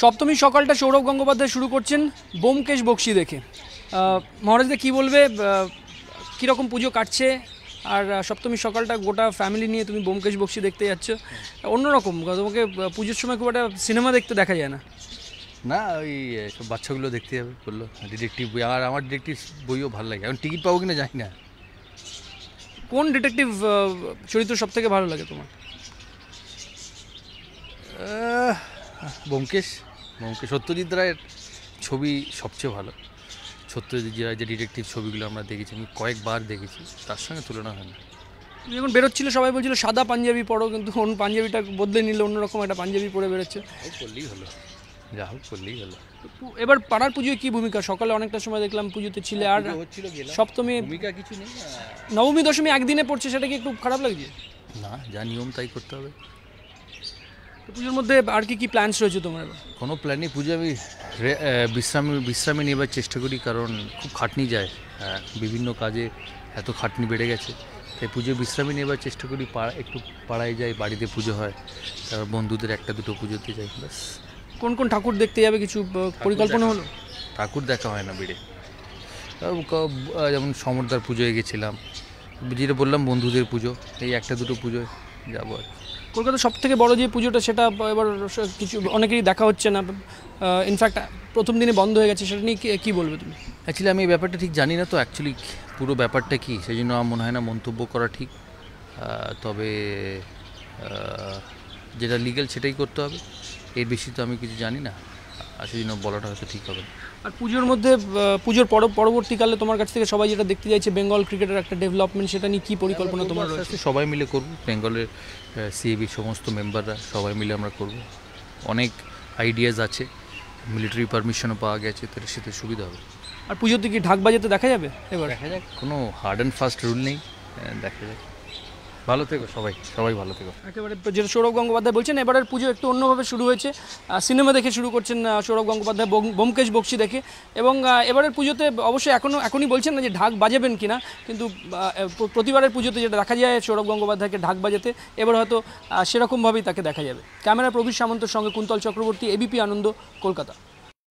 সপ্তমী সকালটা সৌরভ গঙ্গোপাধ্যায় শুরু করছেন ব্যোমকেশ বক্সী দেখে। মহারাজদা কী বলবে, কীরকম পুজো কাটছে? আর সপ্তমী সকালটা গোটা ফ্যামিলি নিয়ে তুমি ব্যোমকেশ বক্সী দেখতে যাচ্ছ, অন্যরকম। তোমাকে পুজোর সময় খুব একটা সিনেমা দেখতে দেখা যায় না। না, ওই সব বাচ্চাগুলো দেখতে যাবে বললো, ডিটেকটিভ বই। আর আমার ডিটেকটিভ বইও ভালো লাগে। এখন টিকিট পাবো কিনা জানি না। কোন ডিটেকটিভ চরিত্র সব থেকে ভালো লাগে তোমার? ব্যোমকেশ সত্যজিৎ রায়ের ছবি সবচেয়ে ভালো। সত্যজিৎ রায়ের যে ডিটেকটিভ ছবিগুলো আমরা দেখেছি, আমি কয়েকবার দেখেছি, তার সঙ্গে তুলনা হয় না। যখন বেরোচ্ছিল সবাই বলছিল সাদা পাঞ্জাবি পরো, কিন্তু পাঞ্জাবিটা বদলে নিলে অন্যরকম একটা পাঞ্জাবি পরে বেরোচ্ছে। করলেই হলো, যা হোক করলেই হলো। এবার পাড়ার পুজোয় কী ভূমিকা? সকালে অনেকটা সময় দেখলাম পুজোতে ছিলে, আর সপ্তমী ভূমিকা কিছু নেই। নবমী দশমী একদিনে পড়ছে, সেটা কি একটু খারাপ লাগছে? না, যা নিয়ম তাই করতে হবে। পুজোর মধ্যে আর কি প্ল্যানস রয়েছে তোমার? কোনো প্ল্যান নেই। পুজো আমি বিশ্রামে নেবার চেষ্টা করি, কারণ খুব খাটনি যায়। বিভিন্ন কাজে এত খাটনি বেড়ে গেছে, তাই পুজো বিশ্রামে নেবার চেষ্টা করি। একটু পাড়ায় যাই, বাড়িতে পুজো হয়, তারপর বন্ধুদের একটা দুটো পুজোতে যাই, ব্যাস। কোন কোন ঠাকুর দেখতে যাবে, কিছু পরিকল্পনা হলো? ঠাকুর দেখা হয় না বেড়ে। যেমন সমরদার পুজোয় গেছিলাম, যেটা বললাম বন্ধুদের পুজো, এই একটা দুটো পুজোয় যাবো আর। কলকাতার সব থেকে বড়ো যে পুজোটা, সেটা এবার কিছু অনেকেরই দেখা হচ্ছে না, ইনফ্যাক্ট প্রথম দিনে বন্ধ হয়ে গেছে, সেটা নিয়ে কী বলবে তুমি? অ্যাকচুয়ালি আমি এই ব্যাপারটা ঠিক জানি না তো, অ্যাকচুয়ালি পুরো ব্যাপারটা কী, সেই জন্য আমার মনে হয় না মন্তব্য করা ঠিক। তবে যেটা লিগ্যাল সেটাই করতে হবে, এর বেশি তো আমি কিছু জানি না, আর সেই জন্য বলাটা হয়তো ঠিক হবে। আর পুজোর মধ্যে, পুজোর পরবর্তীকালে তোমার কাছ থেকে সবাই যেটা দেখতে চাইছে বেঙ্গল ক্রিকেটের একটা ডেভেলপমেন্ট, সেটা নিয়ে কী পরিকল্পনা তোমার রয়েছে? সবাই মিলে করব, বেঙ্গলের সিএবি সমস্ত মেম্বাররা সবাই মিলে আমরা করব। অনেক আইডিয়াজ আছে, মিলিটারি পারমিশনও পাওয়া গেছে, তাহলে সেটা সুবিধা হবে। আর পুজোতে কি ঢাক বাজাতে দেখা যাবে? এবার দেখা যাক, কোনো হার্ড অ্যান্ড ফাস্ট রুল নেই, দেখা যাক। ভালো থেকো সবাই ভালো থেকো। একেবারে যেটা সৌরভ গঙ্গোপাধ্যায় বলছেন, এবারের পুজো একটু অন্যভাবে শুরু হয়েছে। সিনেমা দেখে শুরু করছেন সৌরভ গঙ্গোপাধ্যায়, ব্যোমকেশ বক্সী দেখে। এবং এবারের পুজোতে অবশ্যই এখনই বলছেন না যে ঢাক বাজাবেন কিনা, কিন্তু প্রতিবারের পুজোতে যেটা দেখা যায় সৌরভ গঙ্গোপাধ্যায়কে ঢাক বাজাতে, এবার হয়তো সেরকমভাবেই তাকে দেখা যাবে। ক্যামেরা প্রবীর সামন্তর সঙ্গে কুন্তল চক্রবর্তী, এবিপি আনন্দ, কলকাতা।